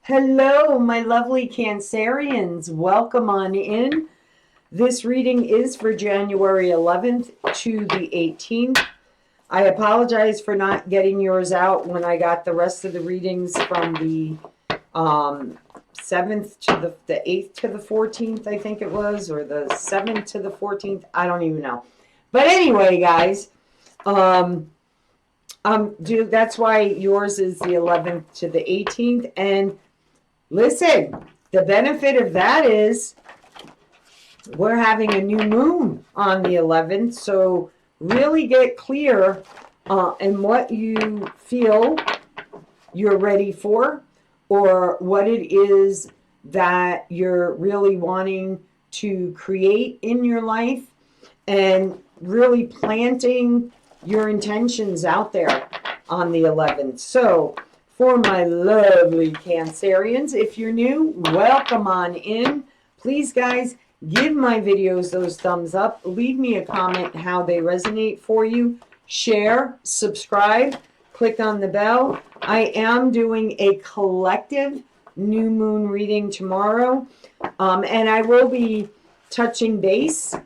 Hello, my lovely Cancerians. Welcome on in. This reading is for January 11th to the 18th. I apologize for not getting yours out when I got the rest of the readings from the 7th to the 8th to the 14th, I think it was, or the 7th to the 14th. I don't even know. But anyway, guys, that's why yours is the 11th to the 18th. And listen, the benefit of that is we're having a new moon on the 11th. So really get clear in what you feel you're ready for, or what it is that you're really wanting to create in your life, and really planting your intentions out there on the 11th. So for my lovely Cancerians, if you're new, welcome on in. Please, guys, give my videos those thumbs up. Leave me a comment how they resonate for you. Share, subscribe, click on the bell. I am doing a collective new moon reading tomorrow, and I will be touching base.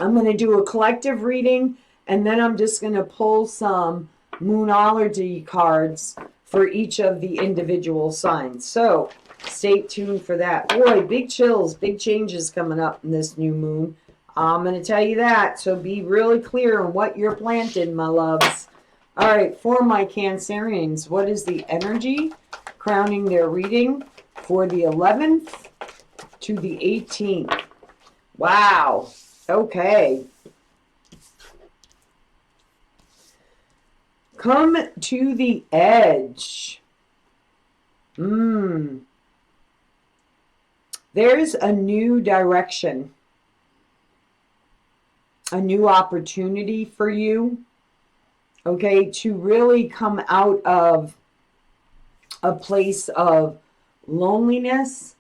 I'm going to do a collective reading, and then I'm just going to pull some Moonology cards for each of the individual signs. So stay tuned for that. Boy, big chills, big changes coming up in this new moon. I'm going to tell you that. So be really clear on what you're planting, my loves. All right, for my Cancerians, what is the energy crowning their reading for the 11th to the 18th? Wow. Okay. Come to the edge. There's a new direction, a new opportunity for you, okay, to really come out of a place of loneliness,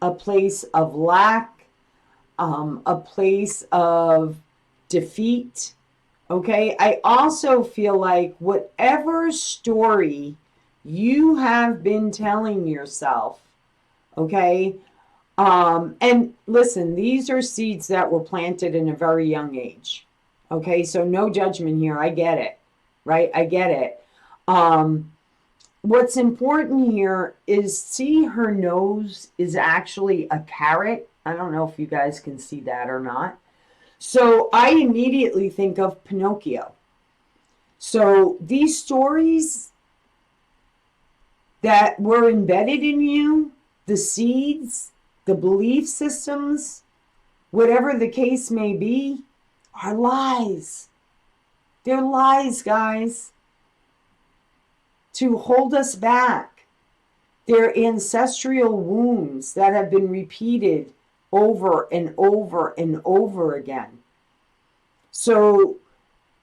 a place of lack, a place of defeat. Okay, I also feel like whatever story you have been telling yourself, okay, and listen, these are seeds that were planted in a very young age. Okay, so no judgment here. I get it, right? I get it. What's important here is, see, her nose is actually a carrot. I don't know if you guys can see that or not. So I immediately think of Pinocchio. So these stories that were embedded in you, the seeds, the belief systems, whatever the case may be, are lies. They're lies, guys, to hold us back. They're ancestral wounds that have been repeated over and over and over again. So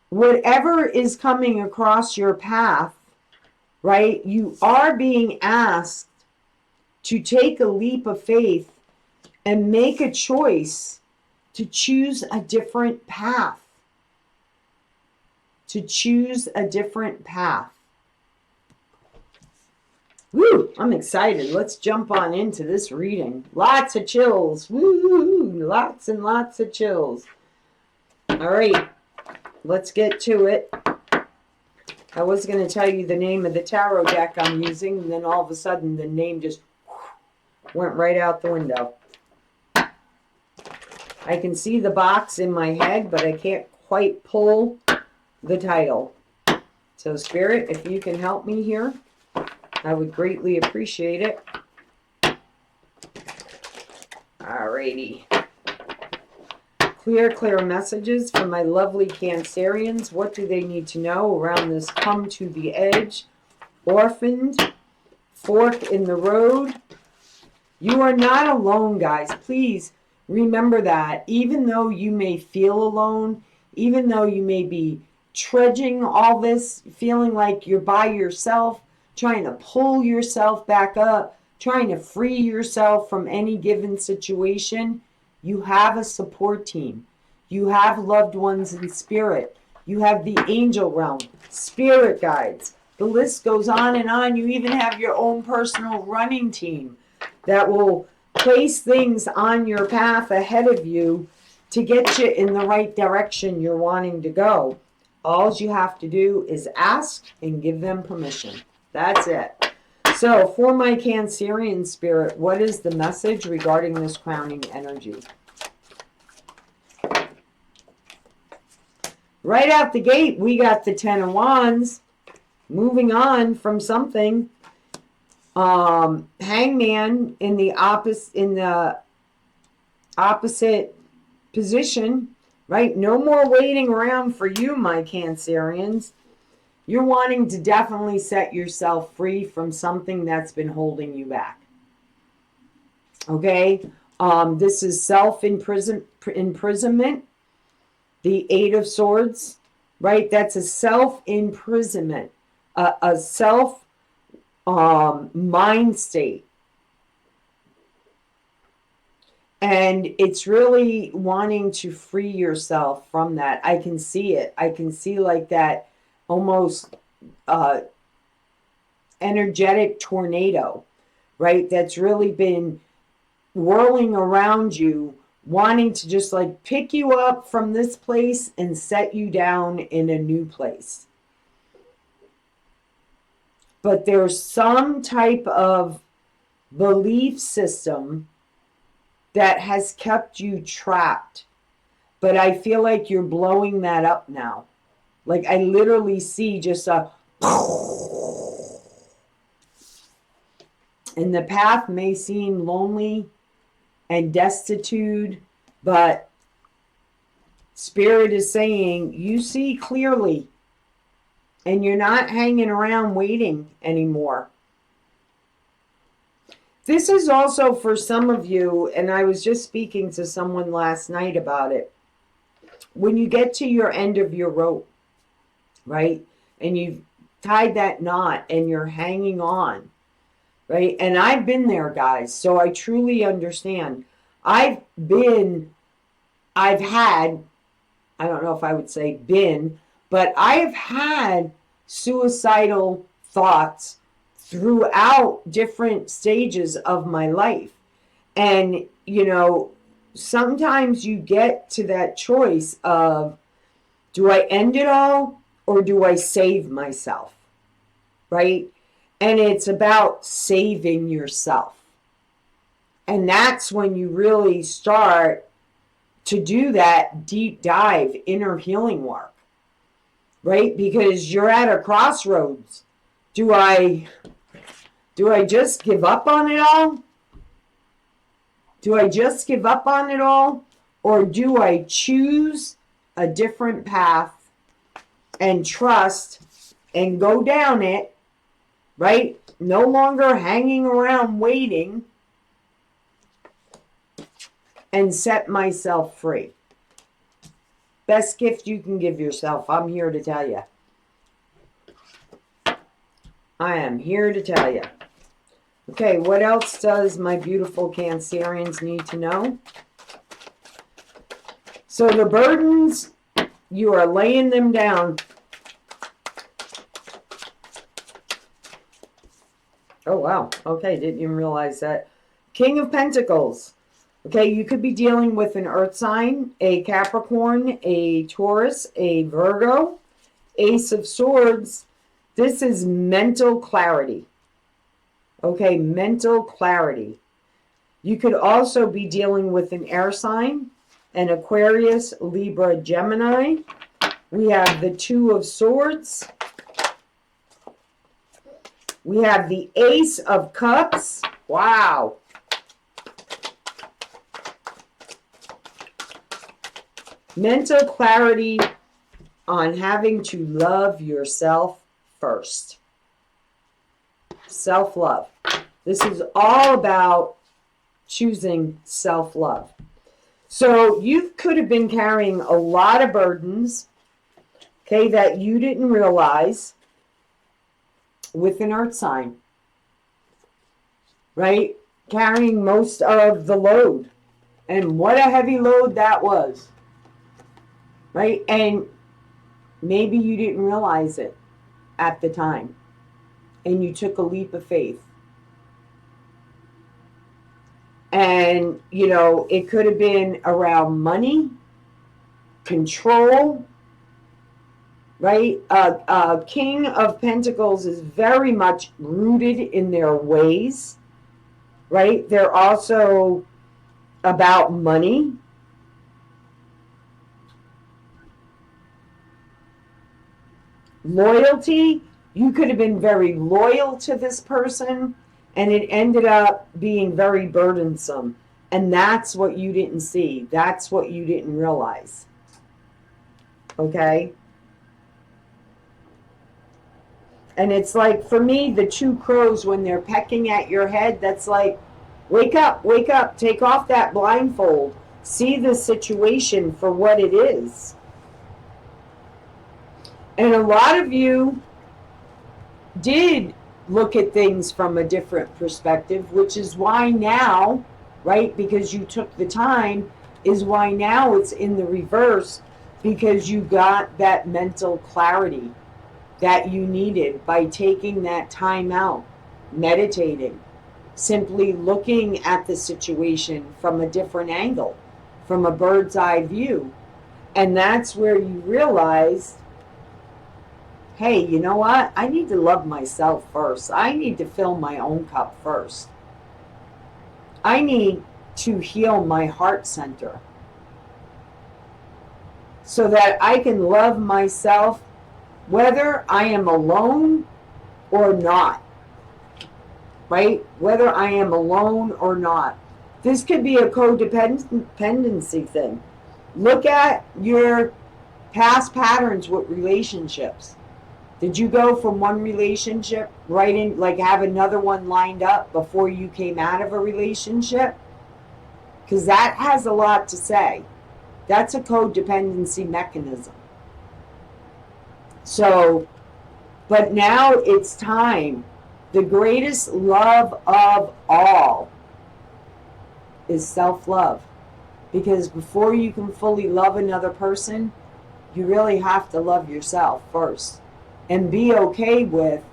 whatever is coming across your path, right, you are being asked to take a leap of faith and make a choice to choose a different path. To choose a different path. Woo, I'm excited. Let's jump on into this reading. Lots of chills. Woo, lots and lots of chills. All right, let's get to it. I was going to tell you the name of the tarot deck I'm using, and then all of a sudden the name just went right out the window. I can see the box in my head, but I can't quite pull the title. So Spirit, if you can help me here, I would greatly appreciate it. Alrighty. Clear messages from my lovely Cancerians. What do they need to know around this come to the edge, orphaned, fork in the road? You are not alone, guys. Please remember that. Even though you may feel alone, even though you may be trudging all this, feeling like you're by yourself, trying to pull yourself back up, trying to free yourself from any given situation, you have a support team. You have loved ones in spirit. You have the angel realm, spirit guides, The list goes on and on. You even have your own personal running team that will place things on your path ahead of you to get you in the right direction you're wanting to go. All you have to do is ask and give them permission. That's it. So for my Cancerian spirit, what is the message regarding this crowning energy? Right out the gate, we got the Ten of Wands. Moving on from something. Hangman in the opposite position, right? No more waiting around for you, my Cancerians. You're wanting to definitely set yourself free from something that's been holding you back. Okay? This is self-imprisonment. The Eight of Swords, right? That's a self-imprisonment, a self mind state. And it's really wanting to free yourself from that. I can see it. I can see like that almost energetic tornado, right? That's really been whirling around you, wanting to just like pick you up from this place and set you down in a new place. But there's some type of belief system that has kept you trapped. But I feel like you're blowing that up now. Like I literally see just a... And the path may seem lonely and destitute, but Spirit is saying you see clearly and you're not hanging around waiting anymore. This is also for some of you, and I was just speaking to someone last night about it. When you get to your end of your rope, right, and you've tied that knot and you're hanging on, right? And I've been there, guys, so I truly understand. I've had, I don't know if I would say been, but I have had suicidal thoughts throughout different stages of my life. And, you know, sometimes you get to that choice of, do I end it all or do I save myself? Right? And it's about saving yourself. And that's when you really start to do that deep dive inner healing work. Right? Because you're at a crossroads. Do I just give up on it all? Do I just give up on it all? Or do I choose a different path and trust and go down it, right? No longer hanging around waiting and set myself free. Best gift you can give yourself, I'm here to tell you. I am here to tell you. Okay, what else does my beautiful Cancerians need to know? So the burdens, you are laying them down. Oh, wow. Okay, didn't even realize that. King of Pentacles. Okay, you could be dealing with an earth sign, a Capricorn, a Taurus, a Virgo, Ace of Swords. This is mental clarity. Okay, mental clarity. You could also be dealing with an air sign, an Aquarius, Libra, Gemini. We have the Two of Swords. We have the Ace of Cups. Wow. Mental clarity on having to love yourself first. Self-love. This is all about choosing self-love. So you could have been carrying a lot of burdens, okay, that you didn't realize with an earth sign, right? Carrying most of the load. And what a heavy load that was, right? And maybe you didn't realize it at the time. and you took a leap of faith. And, it could have been around money, control, right? King of Pentacles is very much rooted in their ways, right? They're also about money. Loyalty, you could have been very loyal to this person, and it ended up being very burdensome. And that's what you didn't see. That's what you didn't realize. Okay? And it's like, for me, the two crows, when they're pecking at your head, that's like, wake up, take off that blindfold. See the situation for what it is. And a lot of you did look at things from a different perspective, which is why now, right, because you took the time, is why now it's in the reverse, because you got that mental clarity that you needed by taking that time out, meditating, simply looking at the situation from a different angle, from a bird's eye view. And that's where you realize, hey, you know what? I need to love myself first. I need to fill my own cup first. I need to heal my heart center so that I can love myself whether I am alone or not. Right? Whether I am alone or not. This could be a codependency thing. Look at your past patterns with relationships. Did you go from one relationship right in, like have another one lined up before you came out of a relationship? Because that has a lot to say. That's a codependency mechanism. So, but now it's time. The greatest love of all is self-love. Because before you can fully love another person, you really have to love yourself first. And be okay with,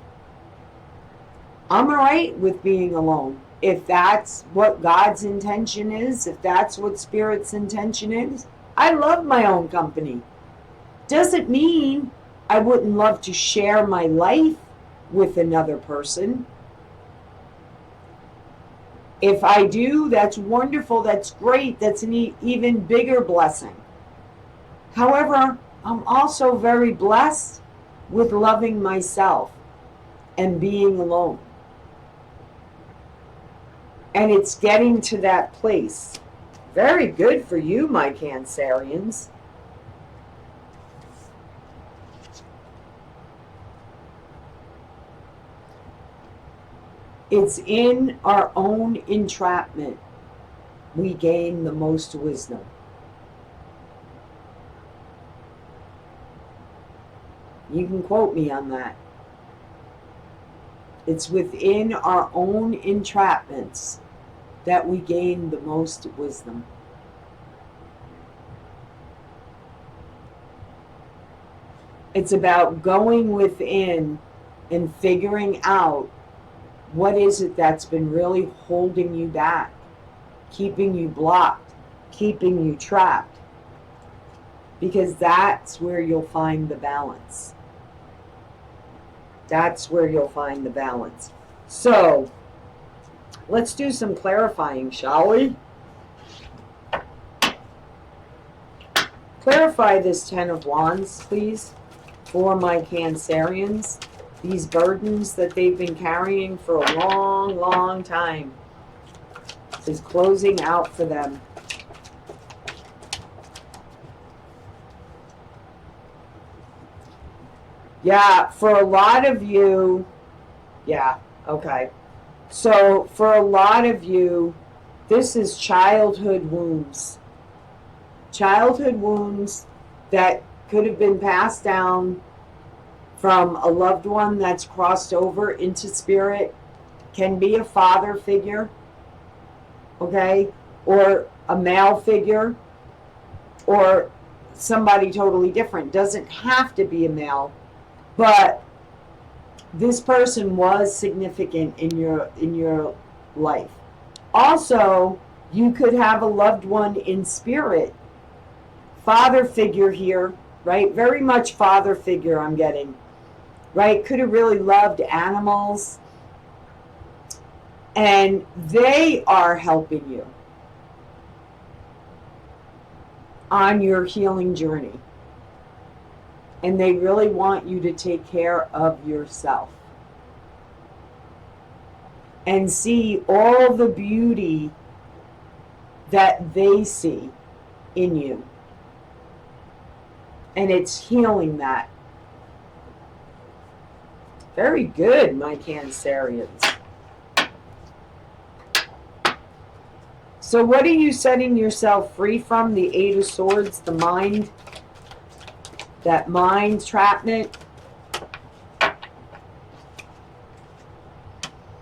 I'm all right with being alone. If that's what God's intention is, if that's what Spirit's intention is, I love my own company. Doesn't mean I wouldn't love to share my life with another person. If I do, that's wonderful, that's great, that's an even bigger blessing. However, I'm also very blessed with loving myself and being alone. And it's getting to that place. Very good for you, my Cancerians. It's in our own entrapment we gain the most wisdom. You can quote me on that. It's within our own entrapments that we gain the most wisdom. It's about going within and figuring out what is it that's been really holding you back, keeping you blocked, keeping you trapped. Because that's where you'll find the balance. That's where you'll find the balance. So, let's do some clarifying, shall we? Clarify this Ten of Wands, please, for my Cancerians. These burdens that they've been carrying for a long, long time is closing out for them. Yeah, for a lot of you, yeah, okay. So for a lot of you, this is childhood wounds. Childhood wounds that could have been passed down from a loved one that's crossed over into spirit. Can be a father figure, okay, or a male figure, or somebody totally different. Doesn't have to be a male, but this person was significant in your life. Also, you could have a loved one in spirit, father figure here, right? Very much father figure I'm getting, right? Could have really loved animals, and they are helping you on your healing journey. And they really want you to take care of yourself and see all the beauty that they see in you. And it's healing that. Very good, my Cancerians. So what are you setting yourself free from? The Eight of Swords, the mind, that mind trapment.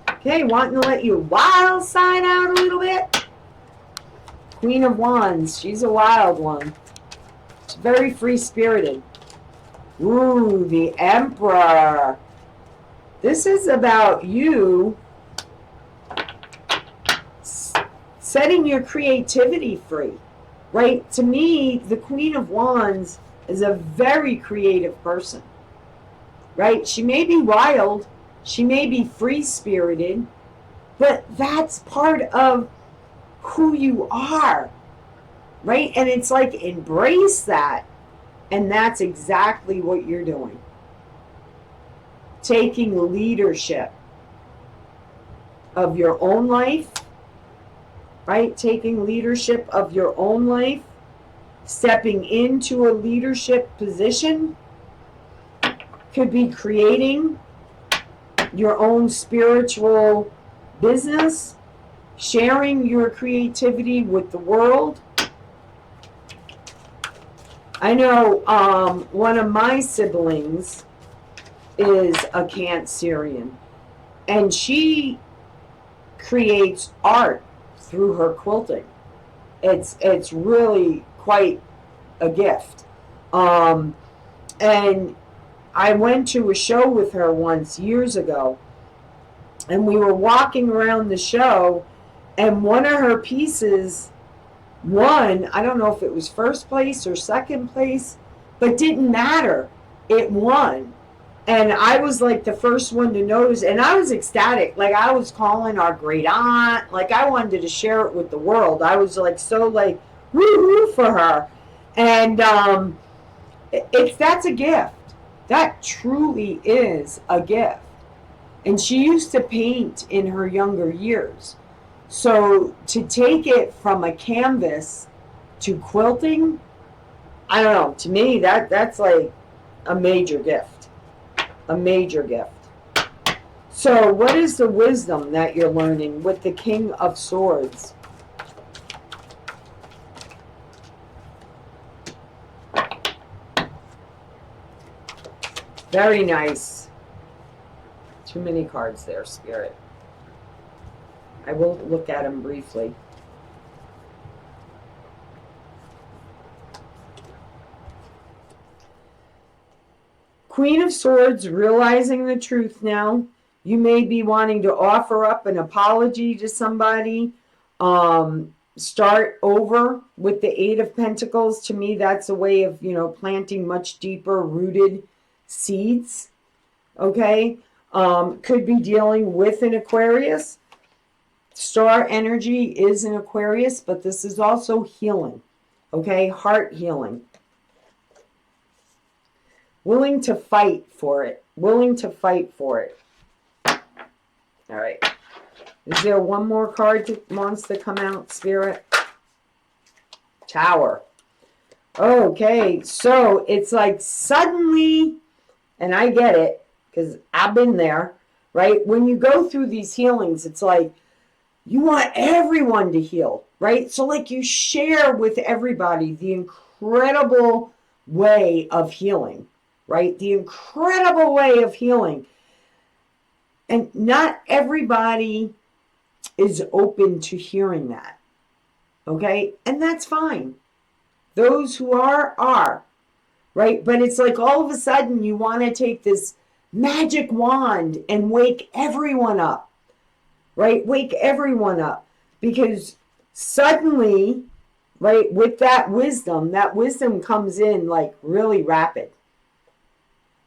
Okay, wanting to let your wild side out a little bit. Queen of Wands, she's a wild one. She's very free-spirited. Ooh, the Emperor. This is about you setting your creativity free, right? To me, the Queen of Wands is a very creative person, right? She may be wild, she may be free-spirited, but that's part of who you are, right? And it's like, embrace that. And that's exactly what you're doing. Taking leadership of your own life, right? Taking leadership of your own life, stepping into a leadership position, could be creating your own spiritual business, sharing your creativity with the world. I know one of my siblings is a Cancerian, and she creates art through her quilting. It's really quite a gift. And I went to a show with her once years ago, and we were walking around the show, and one of her pieces won. I don't know if it was first place or second place, but didn't matter. It won. And I was like the first one to notice, and I was ecstatic. Like, I was calling our great aunt. Like, I wanted to share it with the world. I was like so like woo-hoo for her. And that's a gift. That truly is a gift. And she used to paint in her younger years. So to take it from a canvas to quilting, I don't know, to me that's like a major gift. A major gift. So what is the wisdom that you're learning with the King of Swords? Very nice. Too many cards there, Spirit. I will look at them briefly. Queen of Swords, realizing the truth now. You may be wanting to offer up an apology to somebody. Start over with the Eight of Pentacles. To me, that's a way of, planting much deeper rooted seeds. Okay? Could be dealing with an Aquarius. Star energy is an Aquarius, but this is also healing, okay? Heart healing. Willing to fight for it. Willing to fight for it. All right. Is there one more card that wants to come out, Spirit? Tower. Okay, so it's like suddenly, and I get it, because I've been there, right? When you go through these healings, it's like, you want everyone to heal, right? So like you share with everybody the incredible way of healing, right? The incredible way of healing. And not everybody is open to hearing that, okay? And that's fine. Those who are, right? But it's like all of a sudden you want to take this magic wand and wake everyone up, right? Wake everyone up. Because suddenly, right, with that wisdom comes in like really rapid.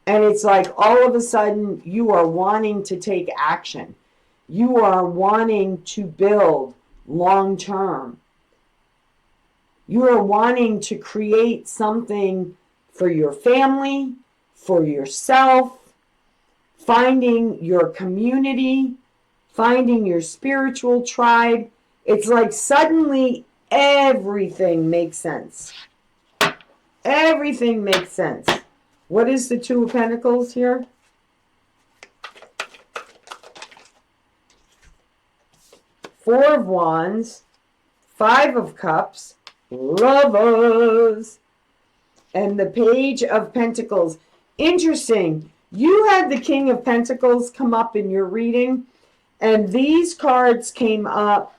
And it's like all of a sudden you are wanting to take action. You are wanting to build long term. You are wanting to create something for your family, for yourself, finding your community, finding your spiritual tribe. It's like suddenly everything makes sense. Everything makes sense. What is the Two of Pentacles here? Four of Wands, Five of Cups, Lovers, and the Page of Pentacles. Interesting. You had the King of Pentacles come up in your reading, and these cards came up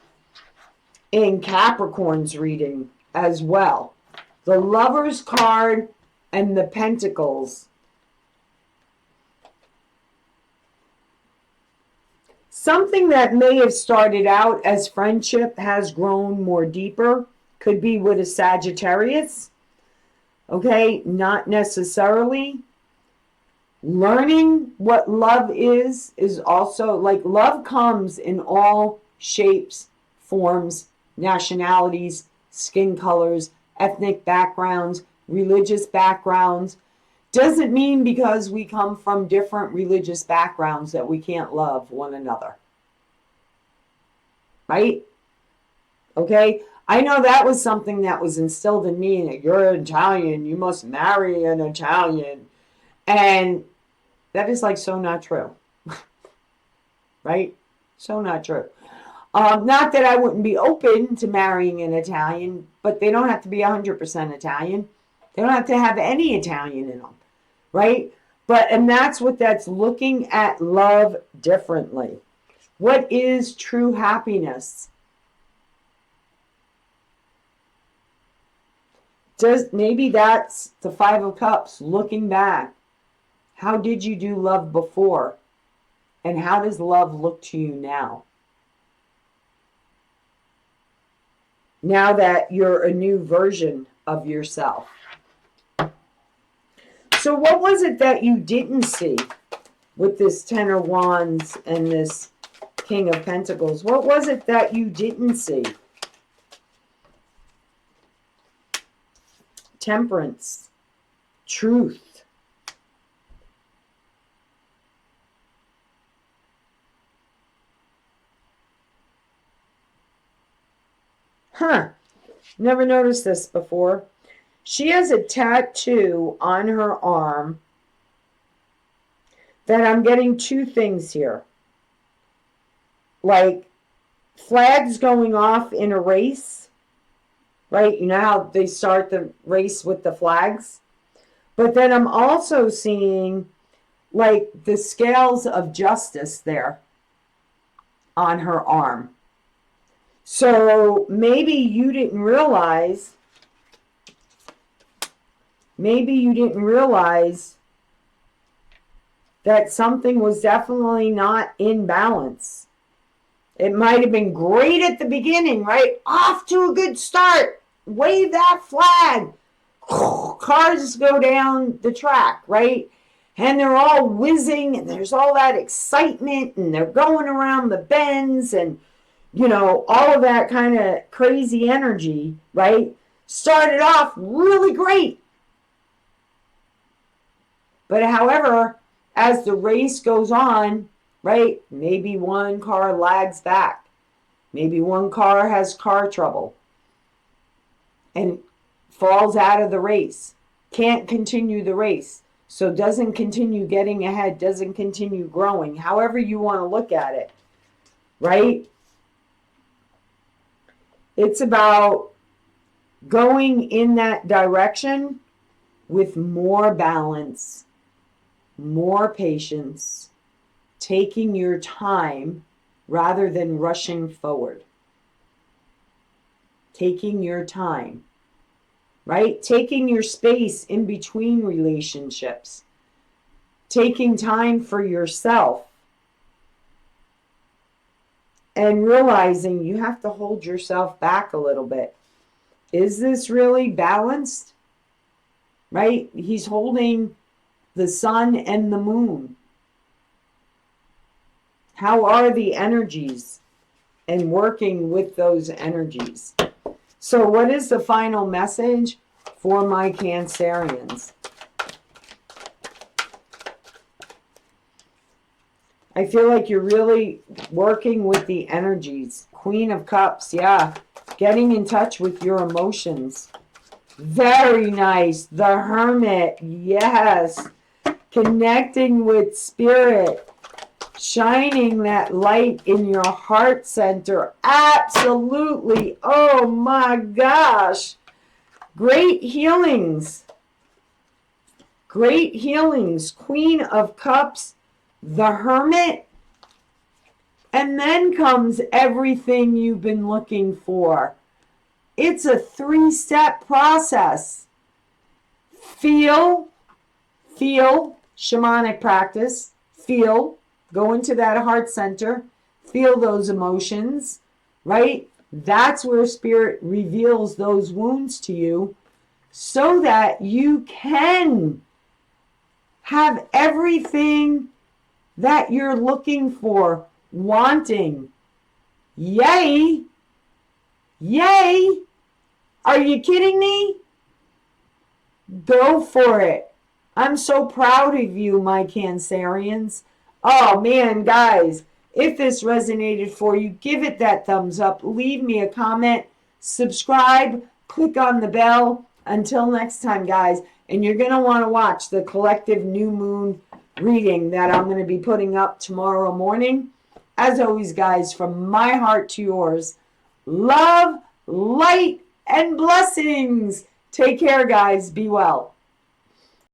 in Capricorn's reading as well. The Lovers card and the Pentacles. Something that may have started out as friendship has grown more deeper. Could be with a Sagittarius. Okay, not necessarily. Learning what love is also like love comes in all shapes, forms, nationalities, skin colors, ethnic backgrounds, religious backgrounds. Doesn't mean because we come from different religious backgrounds that we can't love one another. Right? Okay? I know that was something that was instilled in me. That you're Italian, you must marry an Italian. And that is like so not true. Right? So not true. Not that I wouldn't be open to marrying an Italian, but they don't have to be 100% Italian. They don't have to have any Italian in them. Right? And that's what that's looking at love differently. What is true happiness? Maybe that's the Five of Cups, looking back. How did you do love before? And how does love look to you now? Now that you're a new version of yourself. So what was it that you didn't see with this Ten of Wands and this King of Pentacles? What was it that you didn't see? Temperance, truth. Huh, never noticed this before. She has a tattoo on her arm that I'm getting two things here. Like flags going off in a race, right? You know how they start the race with the flags? But then I'm also seeing like the scales of justice there on her arm. So maybe you didn't realize that something was definitely not in balance. It might have been great at the beginning, right? Off to a good start. Wave that flag. Cars go down the track, right? And they're all whizzing and there's all that excitement and they're going around the bends and, you know, all of that kind of crazy energy, right? Started off really great. But however, as the race goes on, right, maybe one car lags back. Maybe one car has car trouble and falls out of the race. Can't continue the race. So doesn't continue getting ahead, doesn't continue growing. However you want to look at it, right? It's about going in that direction with more balance, more patience, taking your time rather than rushing forward. Taking your time, right? Taking your space in between relationships. taking time for yourself, and realizing you have to hold yourself back a little bit. Is this really balanced? Right? He's holding the sun and the moon. How are the energies and working with those energies? So what is the final message for my Cancerians? I feel like you're really working with the energies. Queen of Cups, yeah. Getting in touch with your emotions. Very nice. The Hermit, yes. Connecting with spirit. Shining that light in your heart center. Absolutely. Oh my gosh. Great healings. Great healings. Queen of Cups. The Hermit, and then comes everything you've been looking for. It's a 3-step process. Feel, shamanic practice, go into that heart center, feel those emotions, right? That's where spirit reveals those wounds to you so that you can have everything that you're looking for, wanting. Yay! Yay! Are you kidding me? Go for it. I'm so proud of you, my Cancerians. Oh man, guys, if this resonated for you, give it that thumbs up. Leave me a comment. Subscribe. Click on the bell. Until next time, guys. And you're going to want to watch the collective new moon reading that I'm going to be putting up tomorrow morning. As always, guys, from my heart to yours, love, light, and blessings. Take care, guys. Be well.